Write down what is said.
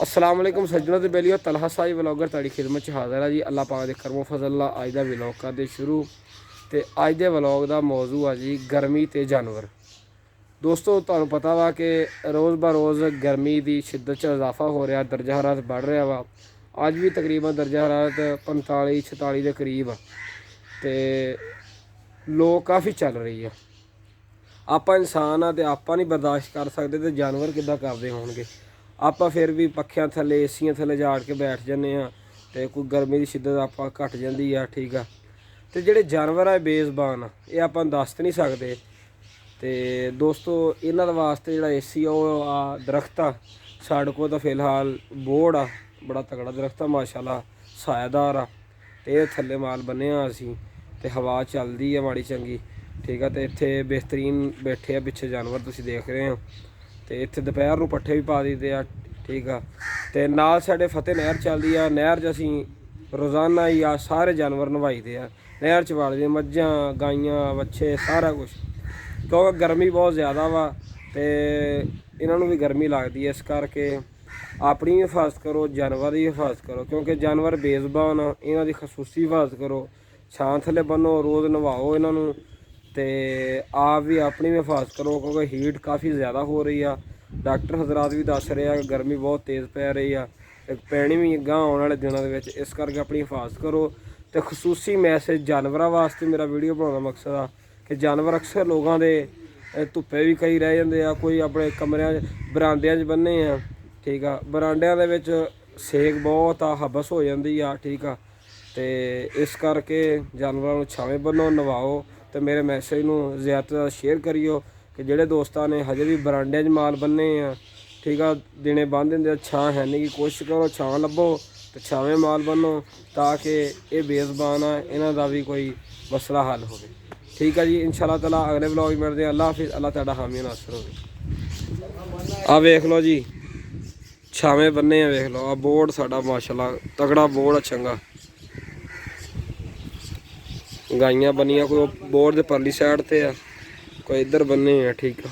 अस्सलाम वालेकुम सज्जनों ते बेलियो तलहा साई व्लॉगर ताड़ी खिदमत च हाज़र है जी। अल्लाह पाक दे करमो फजल नाल अज दा व्लॉग करदे शुरू। ते अज दे व्लॉग दा मौजू है जी गर्मी ते जानवर। दोस्तों तुहानूं पता वा कि रोज़ ब रोज़ गर्मी की शिद्दत च इजाफा हो रहा, दर्जा हरारत बढ़ रहा वा। अज भी तकरीबन दर्जा हरारत 45-46 के करीब आ ते लो काफ़ी चल रही है। ਆਪਾਂ ਇਨਸਾਨ ਆ ਤੇ ਆਪਾਂ ਨਹੀਂ ਬਰਦਾਸ਼ਤ ਕਰ ਸਕਦੇ ਤੇ ਜਾਨਵਰ ਕਿੱਦਾਂ ਕਰਦੇ ਹੋਣਗੇ। ਆਪਾਂ ਫਿਰ ਵੀ ਪੱਖਿਆਂ ਥੱਲੇ ਏਸੀਆਂ ਥੱਲੇ ਝਾੜ ਕੇ ਬੈਠ ਜਾਂਦੇ ਆ ਤੇ ਕੋਈ ਗਰਮੀ ਦੀ ਸ਼ਿੱਦਤ ਆਪਾਂ ਘਟ ਜਾਂਦੀ ਆ, ਠੀਕ ਆ। ਤੇ ਜਿਹੜੇ ਜਾਨਵਰ ਆ ਬੇਜ਼ਬਾਨ ਆ, ਇਹ ਆਪਾਂ ਦੱਸ ਨਹੀਂ ਸਕਦੇ। ਤੇ ਦੋਸਤੋ ਇਹਨਾਂ ਦੇ ਵਾਸਤੇ ਜਿਹੜਾ ਏਸੀ ਆ ਉਹ ਆ ਦਰਖਤ ਆ। ਸਾਡੇ ਕੋਲ ਤਾਂ ਫਿਲਹਾਲ ਬੋੜ ਆ, ਬੜਾ ਤਗੜਾ ਦਰਖਤ ਆ ਮਾਸ਼ਾਅੱਲਾ, ਸਾਇਆਦਾਰ ਆ। ਤੇ ਇਹ ਥੱਲੇ ਮਾਲ ਬੰਨਿਆ ਅਸੀਂ ਤੇ ਹਵਾ ਚੱਲਦੀ ਆ ਮਾੜੀ ਚੰਗੀ, ठीक है। तो इत्थे बेहतरीन बैठे आ पिछे जानवर तुसीं देख रहे हो। तो इत्थे दोपहर नूं पट्ठे भी पा दईदे आ, ठीक है। तो नाल साडे फतेह नहर चलदी आ, नहर च असीं रोज़ाना ही आ सारे जानवर नवाईदे आ। नहर च वालदे मज्झां गाइयां बच्चे सारा कुछ, क्योंकि गर्मी बहुत ज़्यादा वा ते इन्हां नूं भी गर्मी लगदी है। इस करके अपनी भी हिफाजत करो, जानवर की हिफाजत करो, क्योंकि जानवर बेज़बान आ। इन्हां दी खसूसी हिफाजत करो, छां थल्ले बन्नो, रोज़ नवाओ इन्हां नूं ते आप भी अपनी भी हिफाजत करो, क्योंकि हीट काफ़ी ज़्यादा हो रही है। डॉक्टर हजरात भी दस रहे हैं गर्मी बहुत तेज़ पै रही है, पैनी भी गांह आने वाले दिनों के। इस करके अपनी हिफाजत करो। तो खसूसी मैसेज जानवरों वास्ते मेरा वीडियो बनाने का मकसद आ कि जानवर अक्सर लोगों के धुप्पे भी कई रह जाते हैं, कोई अपने कमरिया बरांडियां बन्ने आ, ठीक आ। बरांडियां दे विच सेक बहुत आ, हबस हो जाती आ, ठीक आ। तो इस करके जानवरों छावें बन्नो, नवाओ। तो मेरे मैसेज नूं ज़्यादा तो ज़्यादा शेयर करियो कि जेड़े दोस्तां ने हजे भी बरांडियां च माल बन्ने आ, ठीक आ, दिने बंद दिंदे छां है नहीं की कोशिश करो छां लभो तो छावें माल बन्नो, ताकि ये बेज़बान आ इन्हां दा भी कोई मसला हल हो। ठीक है जी, इंशाअल्लाह ताला अगले व्लॉग में मिलते हैं। अल्लाह हाफिज़। अल्लाह तुहाडा हामी नासर होवे। आ वेख लो जी छावें बन्ने आ, वेख लो आ बोर्ड साडा माशाअल्लाह तगड़ा बोर्ड आ, चंगा। गाइयां बनिया कोई बोर्ड के परली साइड ते आ, कोई इधर बन्ने हैं, ठीक है।